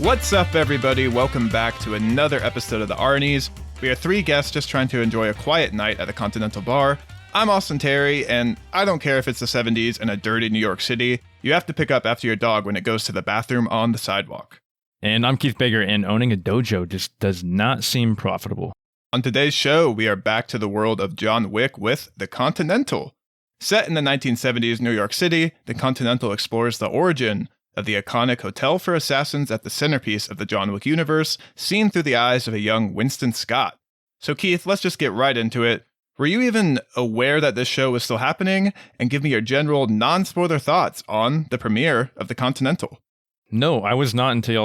What's up, everybody? Welcome back to another episode of the Arnies. We are three guests just trying to enjoy a quiet night at the Continental bar. I'm Austin Terry, and I don't care if it's the 70s in a dirty New York City. You have to pick up after your dog when it goes to the bathroom on the sidewalk. And I'm Keith Baker, and owning a dojo just does not seem profitable. On today's show, we are back to the world of John Wick with the Continental. Set in the 1970s New York City, the Continental explores the origin of the iconic hotel for assassins at the centerpiece of the John Wick universe, seen through the eyes of a young Winston Scott. So Keith, let's just get right into it. Were you even aware that this show was still happening? And give me your general non-spoiler thoughts on the premiere of the Continental. No, I was not until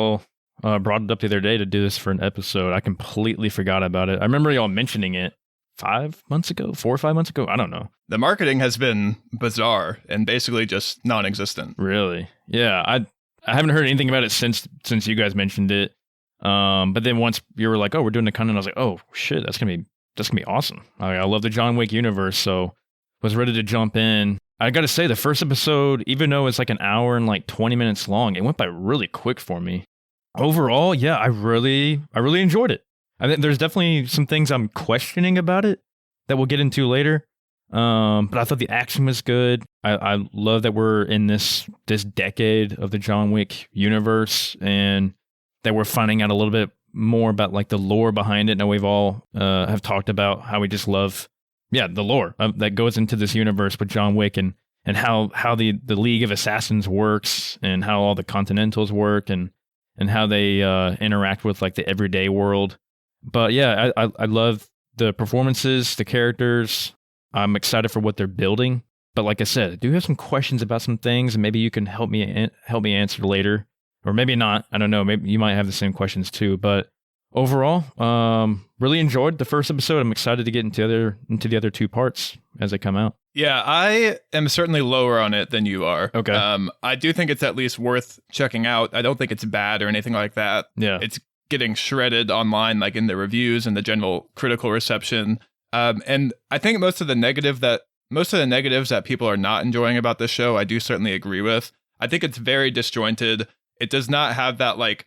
y'all brought it up the other day to do this for an episode. I completely forgot about it. I remember y'all mentioning it 5 months ago, 4 or 5 months ago. I don't know. The marketing has been bizarre and basically just non-existent. Really? Yeah, I haven't heard anything about it since you guys mentioned it. But then once you were like, "Oh, we're doing the content," I was like, "Oh shit, that's gonna be awesome." I love the John Wick universe, so was ready to jump in. I got to say, the first episode, even though it's like an hour and like 20 minutes long, it went by really quick for me. Overall, yeah, I really enjoyed it. I think there's definitely some things I'm questioning about it that we'll get into later. But I thought the action was good. I love that we're in this decade of the John Wick universe, and that we're finding out a little bit more about like the lore behind it. Now we've all have talked about how we just love, the lore that goes into this universe with John Wick, and how the League of Assassins works, and how all the Continentals work, and how they interact with like the everyday world. But yeah, I love the performances, the characters. I'm excited for what they're building. But like I said, I do have some questions about some things, and maybe you can help me answer later, or maybe not. I don't know. Maybe you might have the same questions too. But overall, really enjoyed the first episode. I'm excited to get into the other two parts as they come out. Yeah, I am certainly lower on it than you are. Okay. I do think it's at least worth checking out. I don't think it's bad or anything like that. Yeah. It's getting shredded online, like in the reviews and the general critical reception. And I think most of the negatives that people are not enjoying about this show, I do certainly agree with. I think it's very disjointed. It does not have that like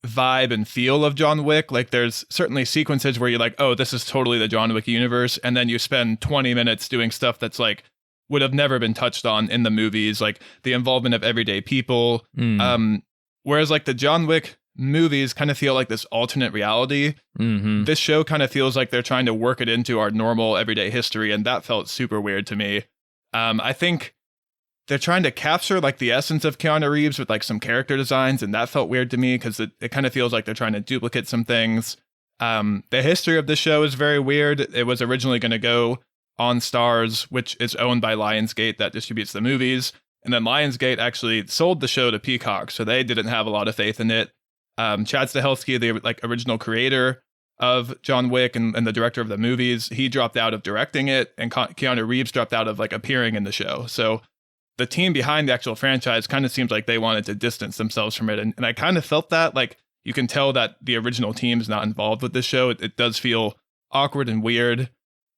vibe and feel of John Wick. Like there's certainly sequences where you're like, oh, this is totally the John Wick universe. And then you spend 20 minutes doing stuff that's like would have never been touched on in the movies, like the involvement of everyday people. Whereas like the John Wick movies kind of feel like this alternate reality. Mm-hmm. This show kind of feels like they're trying to work it into our normal everyday history, and that felt super weird to me. I think they're trying to capture like the essence of Keanu Reeves with like some character designs, and that felt weird to me because it kind of feels like they're trying to duplicate some things. The history of the show is very weird. It was originally going to go on Starz, which is owned by Lionsgate that distributes the movies, and then Lionsgate actually sold the show to Peacock, so they didn't have a lot of faith in it. Chad Stahelski, the like original creator of John Wick and the director of the movies, he dropped out of directing it, and Keanu Reeves dropped out of like appearing in the show. So the team behind the actual franchise kind of seems like they wanted to distance themselves from it. And I kind of felt that, like, you can tell that the original team's not involved with this show. It does feel awkward and weird.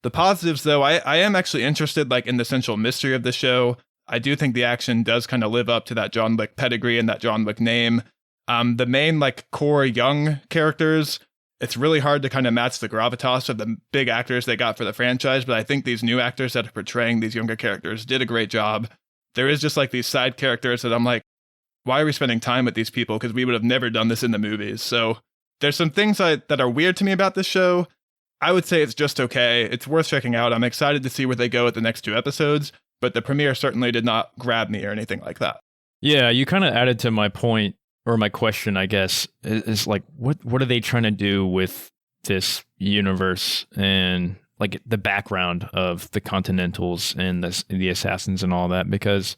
The positives, though, I am actually interested like in the central mystery of the show. I do think the action does kind of live up to that John Wick pedigree and that John Wick name. The main like core young characters, it's really hard to kind of match the gravitas of the big actors they got for the franchise, but I think these new actors that are portraying these younger characters did a great job. There is just like these side characters that I'm like, why are we spending time with these people? Because we would have never done this in the movies. So there's some things that are weird to me about this show. I would say it's just okay. It's worth checking out. I'm excited to see where they go with the next 2 episodes, but the premiere certainly did not grab me or anything like that. Yeah, you kind of added to my point, or my question, I guess, is like, what are they trying to do with this universe and like the background of the Continentals and the assassins and all that? Because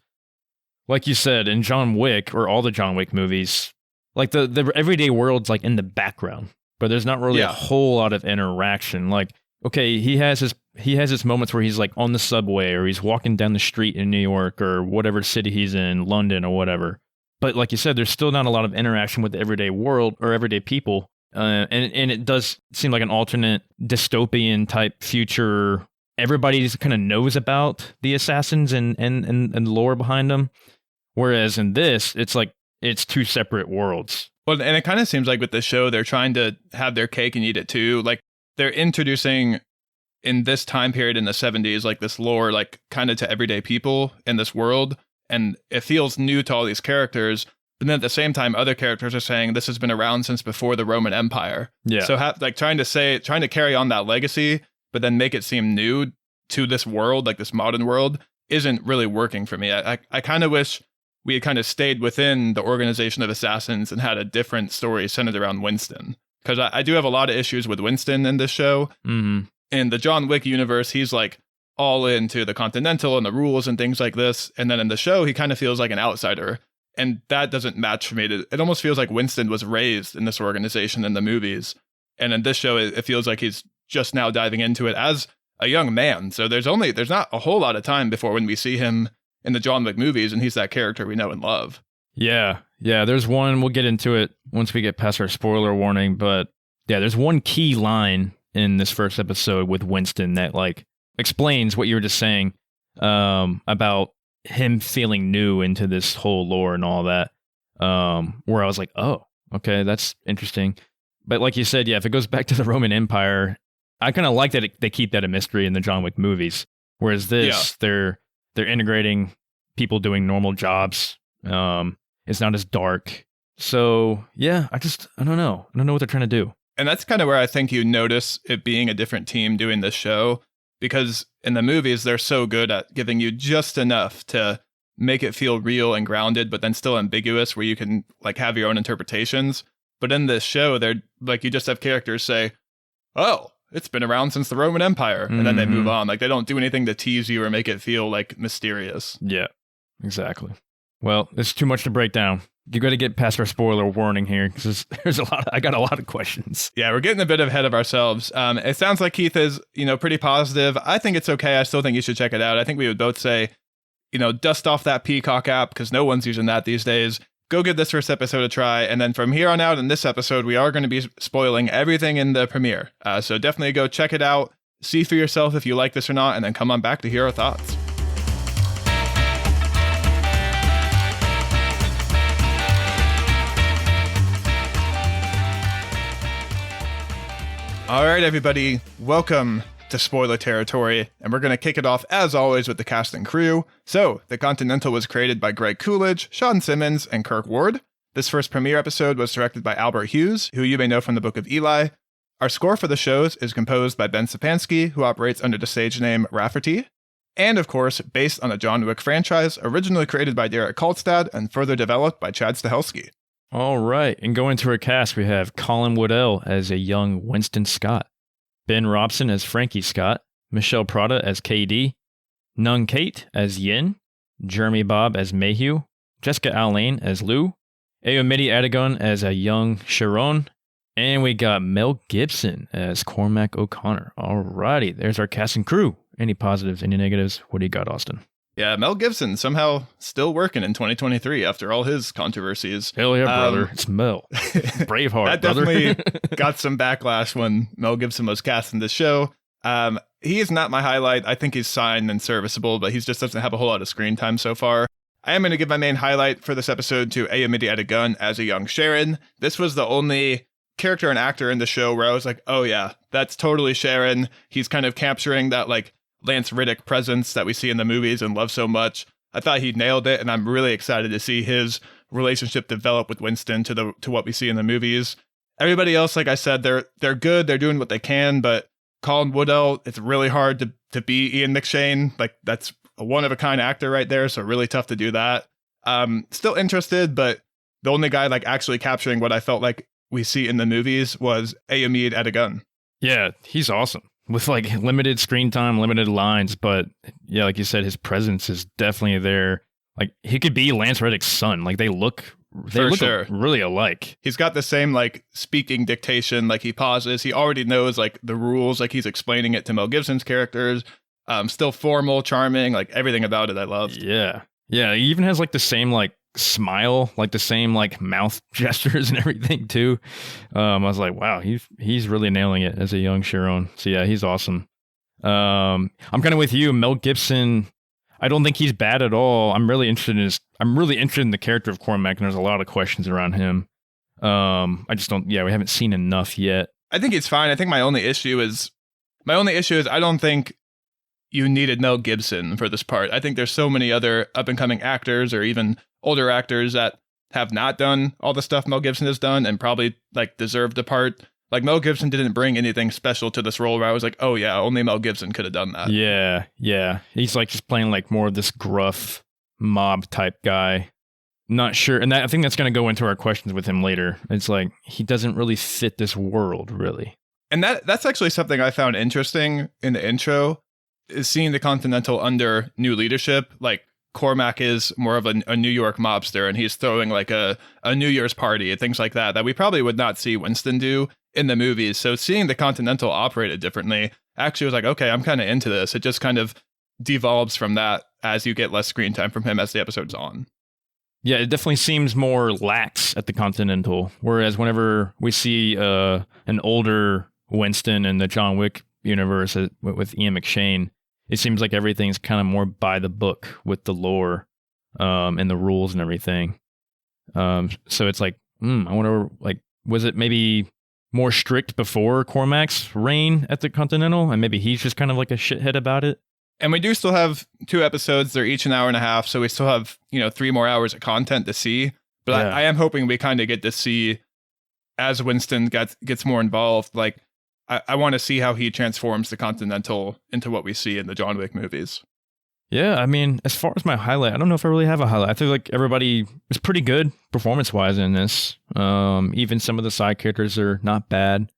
like you said, in John Wick, or all the John Wick movies, like the everyday world's like in the background, but there's not really a whole lot of interaction. Like, okay, he has his moments where he's like on the subway, or he's walking down the street in New York, or whatever city he's in, London or whatever. But like you said, there's still not a lot of interaction with the everyday world or everyday people. And it does seem like an alternate dystopian type future. Everybody kind of knows about the assassins and the lore behind them. Whereas in this, it's like, it's 2 separate worlds. Well, and it kind of seems like with the show, they're trying to have their cake and eat it too. Like they're introducing in this time period in the 70s, like this lore, like kind of to everyday people in this world. And it feels new to all these characters. But then at the same time, other characters are saying this has been around since before the Roman Empire. Yeah. So like trying to carry on that legacy, but then make it seem new to this world, like this modern world, isn't really working for me. I kind of wish we had kind of stayed within the organization of assassins and had a different story centered around Winston. Because I do have a lot of issues with Winston in this show. Mm-hmm. In the John Wick universe, he's like all into the Continental and the rules and things like this. And then in the show, he kind of feels like an outsider. And that doesn't match for me. It almost feels like Winston was raised in this organization in the movies. And in this show, it feels like he's just now diving into it as a young man. So there's not a whole lot of time before when we see him in the John Wick movies and he's that character we know and love. Yeah. There's one, we'll get into it once we get past our spoiler warning. But yeah, there's one key line in this first episode with Winston that like explains what you were just saying about him feeling new into this whole lore and all that, where I was like, oh, okay, that's interesting. But like you said, yeah, if it goes back to the Roman Empire, I kind of like that they keep that a mystery in the John Wick movies. Whereas this, they're integrating people doing normal jobs. It's not as dark. So yeah, I don't know. I don't know what they're trying to do. And that's kind of where I think you notice it being a different team doing this show, because in the movies, they're so good at giving you just enough to make it feel real and grounded, but then still ambiguous where you can like have your own interpretations. But in this show, they're like, you just have characters say, oh, it's been around since the Roman Empire. And then they move on. Like they don't do anything to tease you or make it feel like mysterious. Yeah, exactly. Well, it's too much to break down. You got to get past our spoiler warning here because I got a lot of questions. Yeah, we're getting a bit ahead of ourselves. It sounds like Keith is, pretty positive. I think it's okay. I still think you should check it out. I think we would both say, dust off that Peacock app because no one's using that these days. Go give this first episode a try. And then from here on out in this episode, we are going to be spoiling everything in the premiere. So definitely go check it out. See for yourself if you like this or not, and then come on back to hear our thoughts. All right, everybody, welcome to spoiler territory, and we're going to kick it off, as always, with the cast and crew. So, The Continental was created by Greg Coolidge, Sean Simmons, and Kirk Ward. This first premiere episode was directed by Albert Hughes, who you may know from the Book of Eli. Our score for the shows is composed by Ben Sapansky, who operates under the stage name Rafferty. And, of course, based on the John Wick franchise, originally created by Derek Kolstad and further developed by Chad Stahelski. All right, and going to our cast, we have Colin Woodell as a young Winston Scott, Ben Robson as Frankie Scott, Michelle Prada as KD, Nung Kate as Yin, Jeremy Bob as Mayhew, Jessica Alain as Lou, Ayomidi Adegon as a young Sharon, and we got Mel Gibson as Cormac O'Connor. All righty, there's our cast and crew. Any positives, any negatives? What do you got, Austin? Yeah, Mel Gibson somehow still working in 2023 after all his controversies. Hell yeah, brother. It's Mel. Braveheart, that definitely got some backlash when Mel Gibson was cast in this show. He is not my highlight. I think he's fine and serviceable, but he just doesn't have a whole lot of screen time so far. I am going to give my main highlight for this episode to Ayomidi Adegun as a young Sharon. This was the only character and actor in the show where I was like, oh yeah, that's totally Sharon. He's kind of capturing that like Lance Riddick presence that we see in the movies and love so much. I thought he nailed it, and I'm really excited to see his relationship develop with Winston to what we see in the movies. Everybody else, like I said, they're good, they're doing what they can, but Colin Woodell, it's really hard to be Ian McShane. Like that's a one-of-a-kind actor right there, so really tough to do that. Still interested, but the only guy like actually capturing what I felt like we see in the movies was Ayomid Adegun. Yeah, he's awesome. With like limited screen time, limited lines, but yeah, like you said, his presence is definitely there. Like he could be Lance Reddick's son. Like they look sure. Really alike. He's got the same like speaking dictation. Like he pauses. He already knows like the rules. Like he's explaining it to Mel Gibson's characters. Still formal, charming. Like everything about it, I loved. Yeah. He even has like the same like smile, like the same like mouth gestures and everything too. I was like, wow, he's really nailing it as a young Sharon. So yeah, he's awesome. I'm kind of with you, Mel Gibson. I don't think he's bad at all. I'm really interested in the character of Cormac, and there's a lot of questions around him. I just don't. Yeah, we haven't seen enough yet. I think it's fine. I think my only issue is I don't think you needed Mel Gibson for this part. I think there's so many other up and coming actors or even older actors that have not done all the stuff Mel Gibson has done and probably like deserved the part. Like Mel Gibson didn't bring anything special to this role where I was like, oh yeah, only Mel Gibson could have done that. Yeah. He's like just playing like more of this gruff mob type guy. Not sure. And I think that's going to go into our questions with him later. It's like, he doesn't really fit this world, really. And that's actually something I found interesting in the intro, is seeing the Continental under new leadership. Like Cormac is more of a New York mobster, and he's throwing like a New Year's party and things like that we probably would not see Winston do in the movies. So seeing the Continental operated differently actually was like, okay, I'm kind of into this. It just kind of devolves from that as you get less screen time from him as the episode's on. Yeah, it definitely seems more lax at the Continental, whereas whenever we see an older Winston in the John Wick universe with Ian McShane, it seems like everything's kind of more by the book with the lore and the rules and everything. So it's like, I wonder, like, was it maybe more strict before Cormac's reign at the Continental, and maybe he's just kind of like a shithead about it? And we do still have 2 episodes. They're each an hour and a half. So we still have, 3 more hours of content to see. But yeah. I am hoping we kind of get to see, as Winston gets more involved, like, I want to see how he transforms the Continental into what we see in the John Wick movies. Yeah, I mean, as far as my highlight, I don't know if I really have a highlight. I feel like everybody is pretty good performance-wise in this. Even some of the side characters are not bad.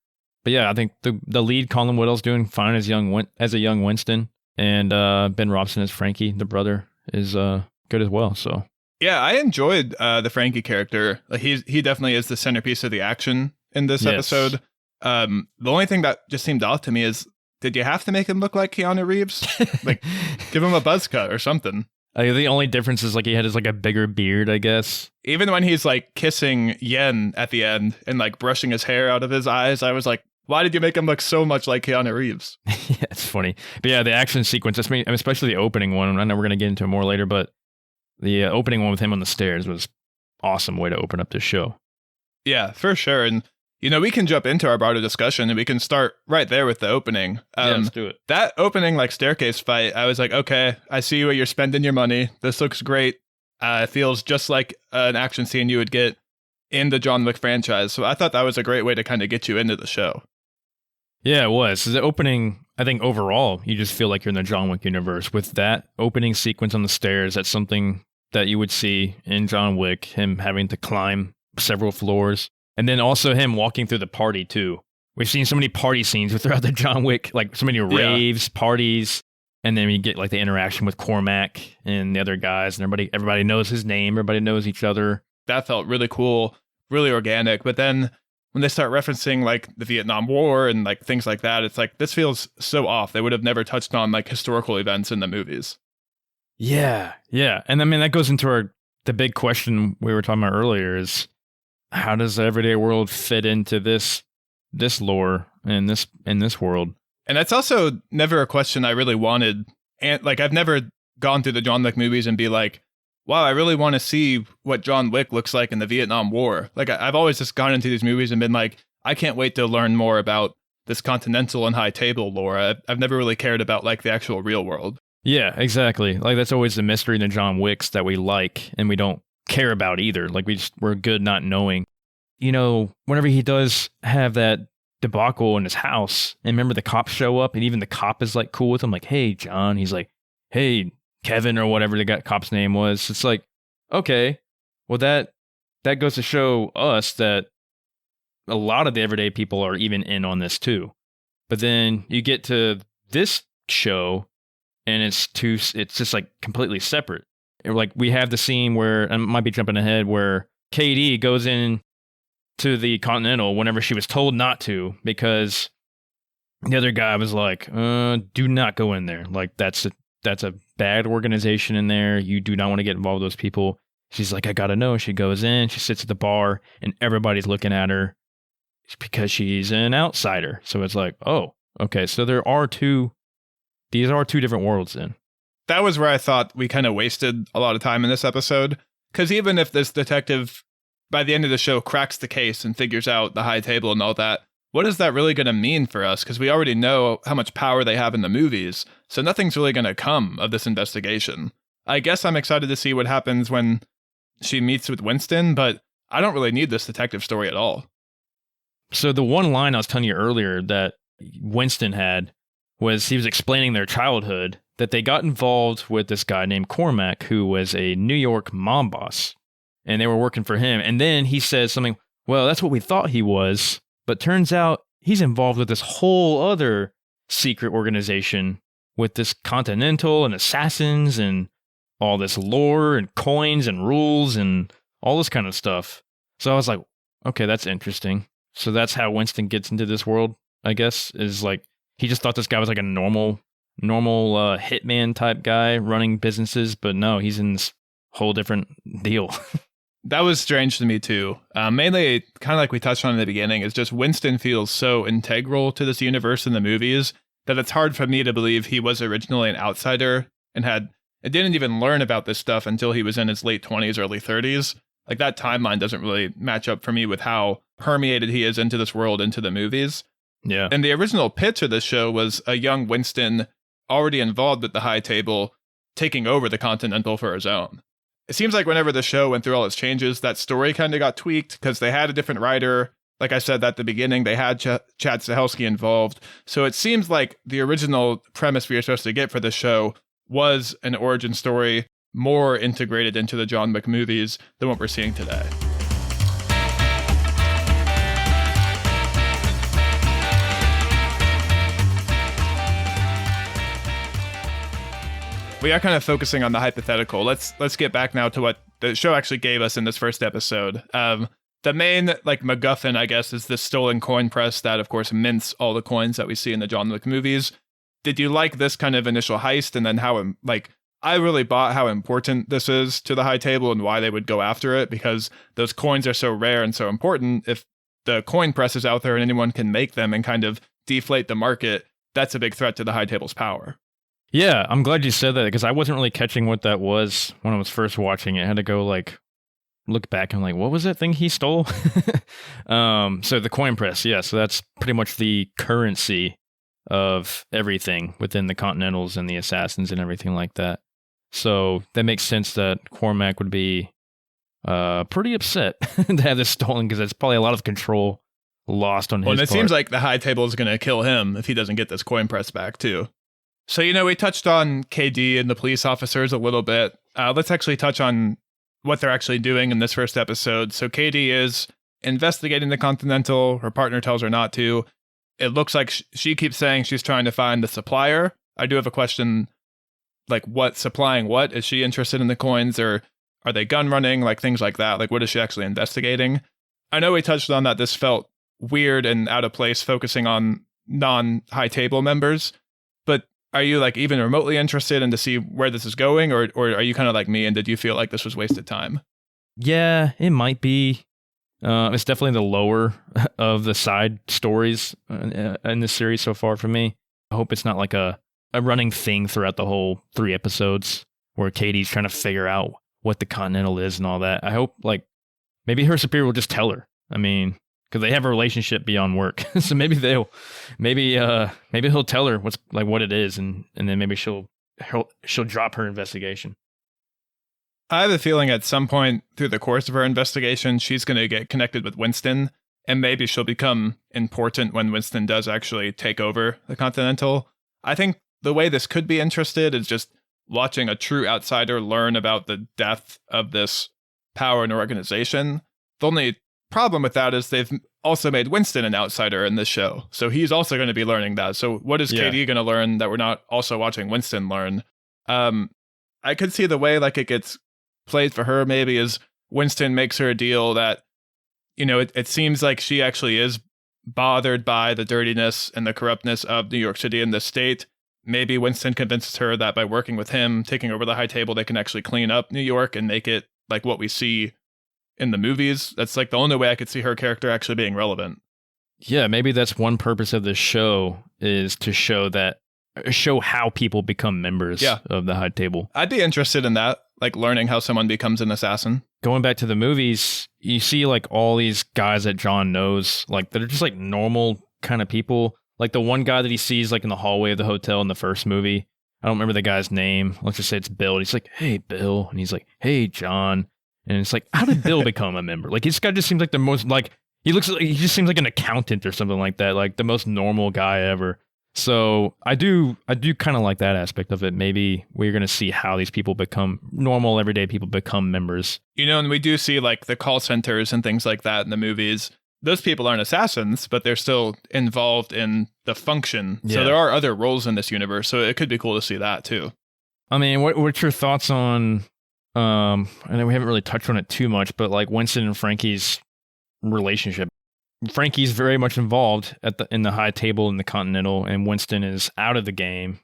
But yeah, I think the lead, Colin Whittle's doing fine as a young Winston. And Ben Robson as Frankie, the brother, is good as well. So yeah, I enjoyed the Frankie character. Like he definitely is the centerpiece of the action in this episode. The only thing that just seemed off to me is, did you have to make him look like Keanu Reeves? Like, give him a buzz cut or something. The only difference is like he had like a bigger beard, I guess. Even when he's like kissing Yen at the end and like brushing his hair out of his eyes, I was like, why did you make him look so much like Keanu Reeves? Yeah, it's funny. But yeah, the action sequence, especially the opening one, I know we're going to get into it more later, but the opening one with him on the stairs was awesome way to open up this show. Yeah, for sure. And, we can jump into our broader discussion and we can start right there with the opening. Yeah, let's do it. That opening like staircase fight, I was like, okay, I see where you're spending your money. This looks great. It feels just like an action scene you would get in the John Wick franchise. So I thought that was a great way to kind of get you into the show. Yeah, it was. So the opening, I think overall, you just feel like you're in the John Wick universe. With that opening sequence on the stairs, that's something that you would see in John Wick, him having to climb several floors. And then also him walking through the party, too. We've seen so many party scenes throughout the John Wick, like so many raves, parties, and then you get like the interaction with Cormac and the other guys, and everybody knows his name, everybody knows each other. That felt really cool, really organic. But then when they start referencing like the Vietnam War and like things like that, it's like, this feels so off. They would have never touched on like historical events in the movies. Yeah. And I mean, that goes into the big question we were talking about earlier is, how does the everyday world fit into this lore in this world? And that's also never a question I really wanted. And like, I've never gone through the John Wick movies and be like, wow, I really want to see what John Wick looks like in the Vietnam War. Like, I've always just gone into these movies and been like, I can't wait to learn more about this Continental and High Table lore. I've never really cared about like the actual real world. Yeah, exactly. Like, that's always the mystery in the John Wicks that we like and we don't care about either. Like, we're good not knowing. Whenever he does have that debacle in his house, and remember the cops show up, and even the cop is like cool with him, like, hey, John. He's like, hey, Kevin, or whatever the cop's name was. It's like, okay, well, that goes to show us that a lot of the everyday people are even in on this too. But then you get to this show, and it's just like completely separate. Like, we have the scene where, I might be jumping ahead, where KD goes in to the Continental whenever she was told not to, because the other guy was like, do not go in there. Like, that's a bad organization in there. You do not want to get involved with those people. She's like, I gotta know. She goes in, she sits at the bar, and everybody's looking at her because she's an outsider. So it's like, oh, okay. So these are two different worlds then. That was where I thought we kind of wasted a lot of time in this episode. Because even if this detective by the end of the show cracks the case and figures out the high table and all that, what is that really going to mean for us? Because we already know how much power they have in the movies, so nothing's really going to come of this investigation. I guess I'm excited to see what happens when she meets with Winston, but I don't really need this detective story at all. So the one line I was telling you earlier that Winston had was he was explaining their childhood, that they got involved with this guy named Cormac, who was a New York mob boss, and they were working for him. And then he says something, well, that's what we thought he was, but turns out he's involved with this whole other secret organization with this Continental and assassins and all this lore and coins and rules and all this kind of stuff. So I was like, okay, that's interesting. So that's how Winston gets into this world, I guess, is like, he just thought this guy was like a normal hitman type guy running businesses, but no, he's in this whole different deal. That was strange to me too. Mainly, kind of like we touched on in the beginning, is just Winston feels so integral to this universe in the movies that it's hard for me to believe he was originally an outsider and didn't even learn about this stuff until he was in his late 20s, early 30s. Like, that timeline doesn't really match up for me with how permeated he is into this world, into the movies. Yeah. And the original pitch of this show was a young Winston already involved with the high table taking over the Continental for his own. It seems like whenever the show went through all its changes, that story kind of got tweaked because they had a different writer. Like I said at the beginning, they had Chad Stahelski involved. So it seems like the original premise we were supposed to get for this show was an origin story more integrated into the John Wick movies than what we're seeing today. We are kind of focusing on the hypothetical. Let's get back now to what the show actually gave us in this first episode. The main MacGuffin, I guess, is this stolen coin press that, of course, mints all the coins that we see in the John Wick movies. Did you like this kind of initial heist, and then how I really bought how important this is to the high table and why they would go after it, because those coins are so rare and so important. If the coin press is out there and anyone can make them and kind of deflate the market, that's a big threat to the high table's power. Yeah, I'm glad you said that, because I wasn't really catching what that was when I was first watching it. I had to go look back and what was that thing he stole? So the coin press, yeah. So that's pretty much the currency of everything within the Continentals and the assassins and everything like that. So that makes sense that Cormac would be pretty upset to have this stolen, because it's probably a lot of control lost on his part. And it seems like the high table is going to kill him if he doesn't get this coin press back too. So, we touched on KD and the police officers a little bit. Let's actually touch on what they're actually doing in this first episode. So KD is investigating the Continental. Her partner tells her not to. It looks like she keeps saying she's trying to find the supplier. I do have a question, what supplying what? Is she interested in the coins, or are they gun running? Things like that. What is she actually investigating? I know we touched on that this felt weird and out of place focusing on non-high table members, but are you even remotely interested in to see where this is going, or are you kind of like me and did you feel like this was wasted time? Yeah, it might be. It's definitely the lower of the side stories in this series so far for me. I hope it's not like a running thing throughout the whole 3 episodes where Katie's trying to figure out what the Continental is and all that. I hope maybe her superior will just tell her. I mean, because they have a relationship beyond work, so maybe he'll tell her what it is, and then maybe she'll drop her investigation. I have a feeling at some point through the course of her investigation, she's going to get connected with Winston, and maybe she'll become important when Winston does actually take over the Continental. I think the way this could be interested is just watching a true outsider learn about the depth of this power and organization. The only problem with that is they've also made Winston an outsider in this show, so he's also going to be learning that. So what is KD going to learn that we're not also watching Winston learn? I could see the way it gets played for her maybe is Winston makes her a deal that it seems like she actually is bothered by the dirtiness and the corruptness of New York City and the state. Maybe Winston convinces her that by working with him, taking over the high table, they can actually clean up New York and make it what we see in the movies. That's the only way I could see her character actually being relevant. Yeah, maybe that's one purpose of this show, is to show how people become members of the high table. I'd be interested in that. like learning how someone becomes an assassin. Going back to the movies, you see like all these guys that John knows, like that are just like normal kind of people. Like the one guy that he sees like in the hallway of the hotel in the first movie. I don't remember the guy's name. Let's just say it's Bill. And he's like, "Hey, Bill," and he's like, "Hey, John." And it's like, how did Bill become a member? Like this guy just seems like the most like he just seems like an accountant or something like that. Like the most normal guy ever. So I do kind of like that aspect of it. Maybe we're going to see how these people become normal, everyday people become members. You know, and we do see like the call centers and things like that in the movies. Those people aren't assassins, but they're still involved in the function. Yeah. So there are other roles in this universe. So it could be cool to see that too. I mean, what's your thoughts on, I know we haven't really touched on it too much, but like Winston and Frankie's relationship. Frankie's very much involved in the high table in the Continental, and Winston is out of the game,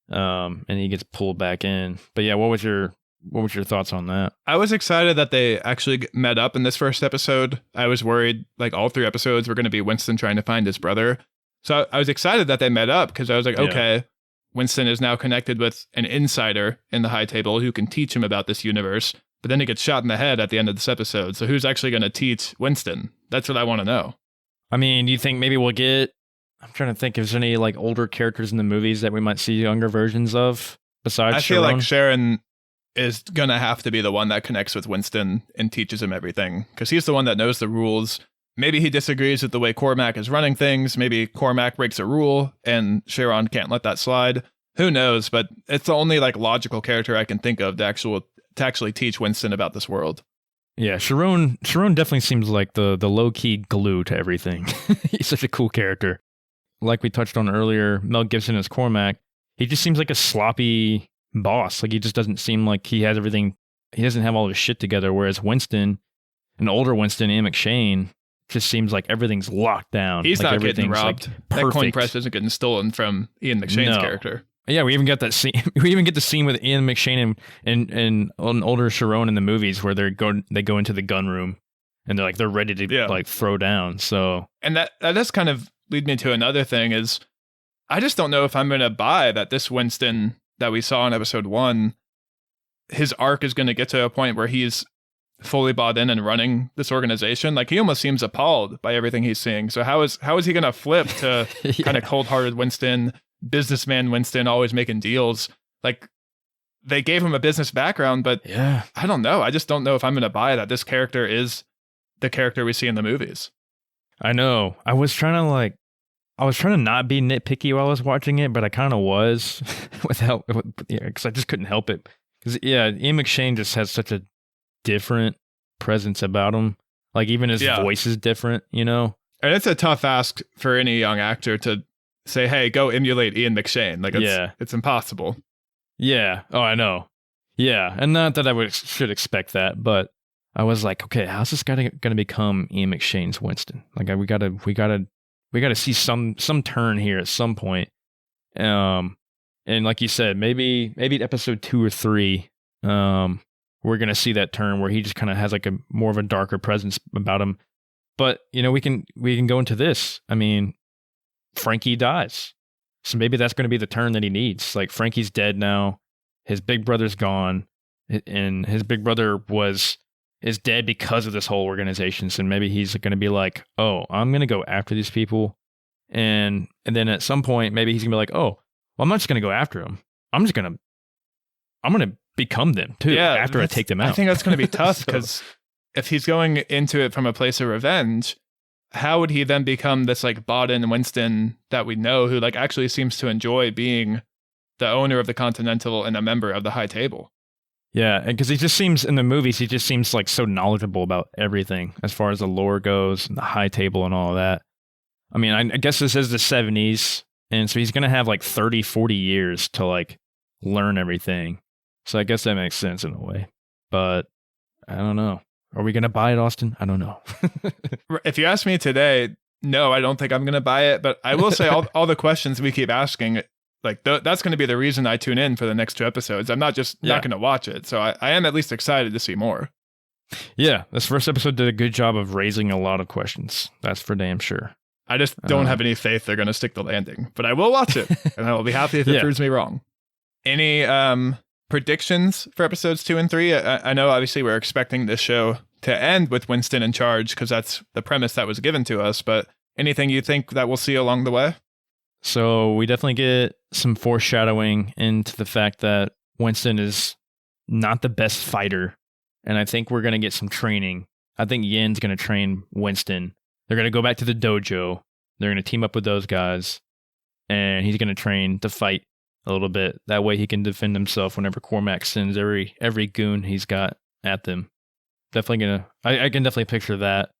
and he gets pulled back in. But yeah, what was your thoughts on that? I was excited that they actually met up in this first episode. I was worried like all 3 episodes were going to be Winston trying to find his brother. So I was excited that they met up because I was like, okay, Winston is now connected with an insider in the high table who can teach him about this universe. But then he gets shot in the head at the end of this episode. So who's actually going to teach Winston? That's what I want to know. I mean, do you think maybe we'll get, I'm trying to think if there's any like older characters in the movies that we might see younger versions of besides I feel Sharon? like Sharon is going to have to be the one that connects with Winston and teaches him everything because he's the one that knows the rules. Maybe he disagrees with the way Cormac is running things. Maybe Cormac breaks a rule and Sharon can't let that slide. Who knows? But it's the only like logical character I can think of to actually teach Winston about this world. Yeah, Sharon definitely seems like the low-key glue to everything. He's such a cool character. Like we touched on earlier, Mel Gibson as Cormac, he just seems like a sloppy boss. Like he just doesn't seem like he has everything, he doesn't have all his shit together, whereas Winston, an older Winston, Ian McShane, just seems like everything's locked down. He's like not getting robbed. Like that coin press isn't getting stolen from Ian McShane's character. Yeah, we even got that scene. We even get the scene with Ian McShane and an older Sharon in the movies where they go into the gun room and they're ready to like throw down. So and that does kind of lead me to another thing is I just don't know if I'm going to buy that this Winston that we saw in episode 1, his arc is going to get to a point where he's fully bought in and running this organization. Like he almost seems appalled by everything he's seeing. So how is he going to flip to kind of cold-hearted Winston? Businessman Winston, always making deals. Like they gave him a business background, but I don't know. I just don't know if I'm going to buy that this character is the character we see in the movies. I know. I was trying to not be nitpicky while I was watching it, but I kind of was because I just couldn't help it. Because Ian McShane just has such a different presence about him. Like even his voice is different, you know. And it's a tough ask for any young actor to say, hey, go emulate Ian McShane. Like, it's impossible. Yeah. Oh, I know. Yeah. And not that I should expect that, but I was like, okay, how's this guy going to become Ian McShane's Winston? Like, we gotta see some turn here at some point. And like you said, maybe episode 2 or 3, we're going to see that turn where he just kind of has like a more of a darker presence about him. But, you know, we can go into this. I mean, Frankie dies. So maybe that's going to be the turn that he needs. Like Frankie's dead now. His big brother's gone. And his big brother is dead because of this whole organization. So maybe he's going to be like, oh, I'm going to go after these people. And then at some point, maybe he's going to be like, oh, well, I'm not just going to go after them. I'm going to become them too after I take them out. I think that's going to be tough because if he's going into it from a place of revenge, how would he then become this like bought-in Winston that we know who like actually seems to enjoy being the owner of the Continental and a member of the high table? Yeah, and because he just seems in the movies, he just seems like so knowledgeable about everything as far as the lore goes and the high table and all of that. I mean, I guess this is the 70s, and so he's going to have like 30, 40 years to like learn everything. So I guess that makes sense in a way. But I don't know. Are we going to buy it, Austin? I don't know. If you ask me today, no, I don't think I'm going to buy it. But I will say all the questions we keep asking, like that's going to be the reason I tune in for the next 2 episodes. I'm not just not going to watch it. So I am at least excited to see more. Yeah, this first episode did a good job of raising a lot of questions. That's for damn sure. I just don't have any faith they're going to stick the landing. But I will watch it, and I will be happy if it proves me wrong. Any predictions for episodes 2 and 3. I know obviously we're expecting this show to end with Winston in charge because that's the premise that was given to us, but anything you think that we'll see along the way? So we definitely get some foreshadowing into the fact that Winston is not the best fighter, and I think we're going to get some training. I think Yen's going to train Winston. They're going to go back to the dojo. They're going to team up with those guys, and he's going to train to fight a little bit. That way he can defend himself whenever Cormac sends every goon he's got at them. Definitely gonna. I can definitely picture that.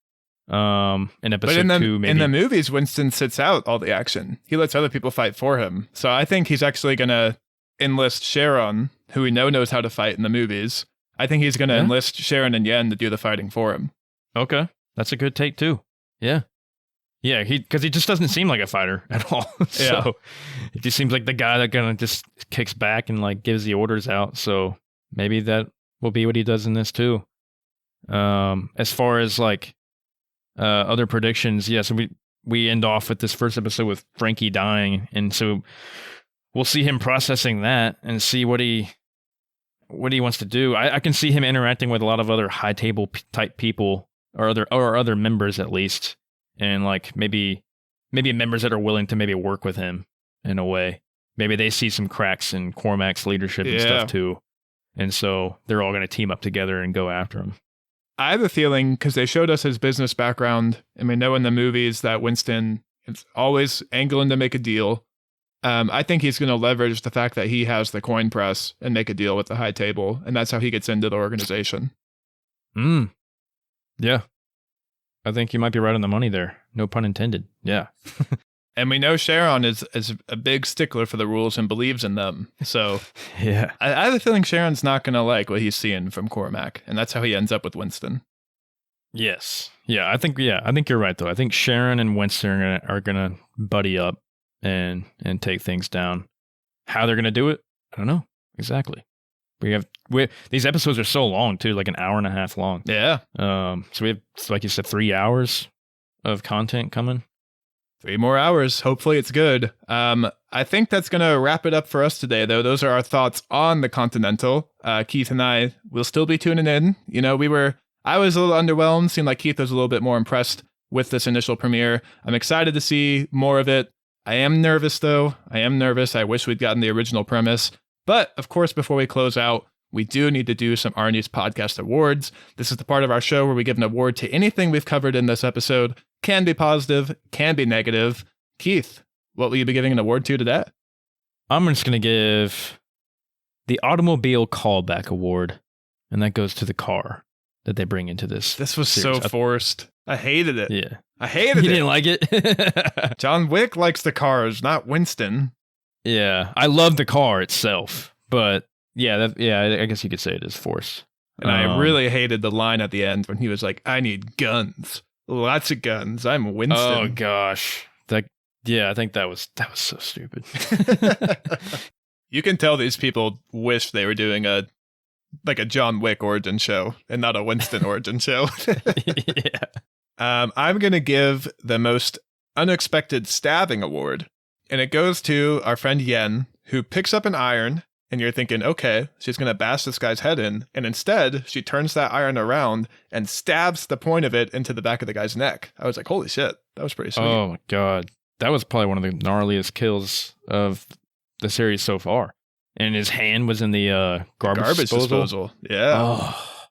In episode 2, maybe. In the movies, Winston sits out all the action. He lets other people fight for him. So I think he's actually gonna enlist Sharon, who we know knows how to fight in the movies. I think he's gonna enlist Sharon and Yen to do the fighting for him. Okay, that's a good take too. Yeah. Because he just doesn't seem like a fighter at all. So it just seems like the guy that kind of just kicks back and like gives the orders out. So maybe that will be what he does in this too. As far as like other predictions, so we end off with this first episode with Frankie dying, and so we'll see him processing that and see what he wants to do. I can see him interacting with a lot of other high table type people or other members at least. And like maybe members that are willing to maybe work with him in a way. Maybe they see some cracks in Cormac's leadership and stuff too. And so they're all going to team up together and go after him. I have a feeling, because they showed us his business background, and we know in the movies that Winston is always angling to make a deal. I think he's going to leverage the fact that he has the coin press and make a deal with the high table, and that's how he gets into the organization. Yeah. I think you might be right on the money there. No pun intended. Yeah. And we know Sharon is a big stickler for the rules and believes in them. So yeah, I have a feeling Sharon's not going to like what he's seeing from Cormac, and that's how he ends up with Winston. Yes. Yeah, I think you're right though. I think Sharon and Winston are gonna buddy up and take things down. How they're gonna do it, I don't know exactly. These episodes are so long too, like an hour and a half long. Yeah. So we have, like you said, 3 hours of content coming. 3 more hours. Hopefully it's good. I think that's going to wrap it up for us today, though. Those are our thoughts on the Continental. Keith and I will still be tuning in. You know, I was a little underwhelmed. Seemed like Keith was a little bit more impressed with this initial premiere. I'm excited to see more of it. I am nervous, though. I wish we'd gotten the original premise. But, of course, before we close out, we do need to do some Arnies Podcast Awards. This is the part of our show where we give an award to anything we've covered in this episode. Can be positive, can be negative. Keith, what will you be giving an award to today? I'm just going to give the Automobile Callback Award, and that goes to the car that they bring into this. This was series. so forced. I hated it. Yeah. I hated it. You didn't like it? John Wick likes the cars, not Winston. Yeah, I love the car itself, but I guess you could say it is forced. And I really hated the line at the end when he was like, "I need guns, lots of guns. I'm Winston." Oh gosh, I think that was so stupid. You can tell these people wish they were doing a John Wick origin show and not a Winston origin show. Yeah. I'm gonna give the most unexpected stabbing award. And it goes to our friend Yen, who picks up an iron, and you're thinking, okay, she's going to bash this guy's head in. And instead, she turns that iron around and stabs the point of it into the back of the guy's neck. I was like, holy shit, that was pretty sweet. Oh, my God. That was probably one of the gnarliest kills of the series so far. And his hand was in the garbage disposal. Yeah. Oh,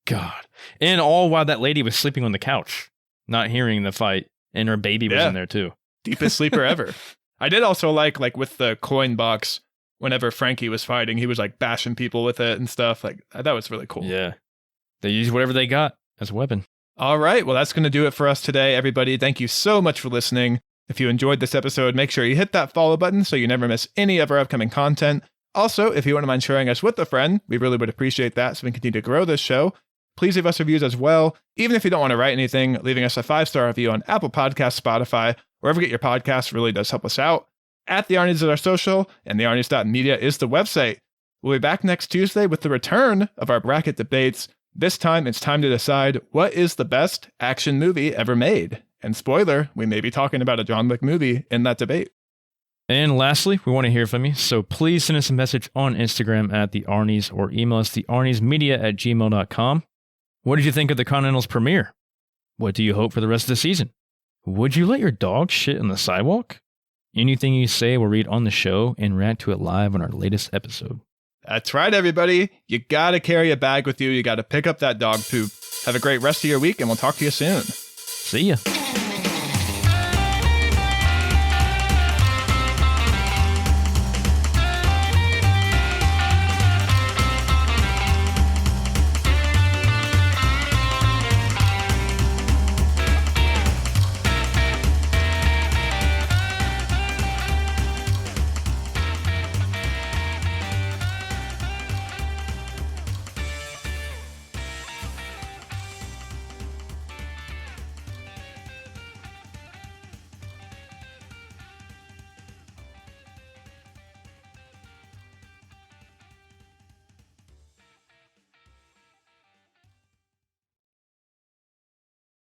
God. And all while that lady was sleeping on the couch, not hearing the fight, and her baby was in there, too. Deepest sleeper ever. I did also like with the coin box, whenever Frankie was fighting, he was like bashing people with it and stuff. Like, that was really cool. Yeah. They used whatever they got as a weapon. All right. Well, that's going to do it for us today, everybody. Thank you so much for listening. If you enjoyed this episode, make sure you hit that follow button so you never miss any of our upcoming content. Also, if you wouldn't mind sharing us with a friend, we really would appreciate that so we can continue to grow this show. Please leave us reviews as well. Even if you don't want to write anything, leaving us a 5-star review on Apple Podcasts, Spotify, wherever you get your podcasts really does help us out. At The Arnies is our social, and thearnies.media is the website. We'll be back next Tuesday with the return of our bracket debates. This time, it's time to decide what is the best action movie ever made. And spoiler, we may be talking about a John Wick movie in that debate. And lastly, we want to hear from you, so please send us a message on Instagram at the Arnies or email us thearniesmedia@gmail.com. What did you think of the Continental's premiere? What do you hope for the rest of the season? Would you let your dog shit on the sidewalk? Anything you say we'll read on the show and react to it live on our latest episode. That's right, everybody. You got to carry a bag with you. You got to pick up that dog poop. Have a great rest of your week, and we'll talk to you soon. See ya.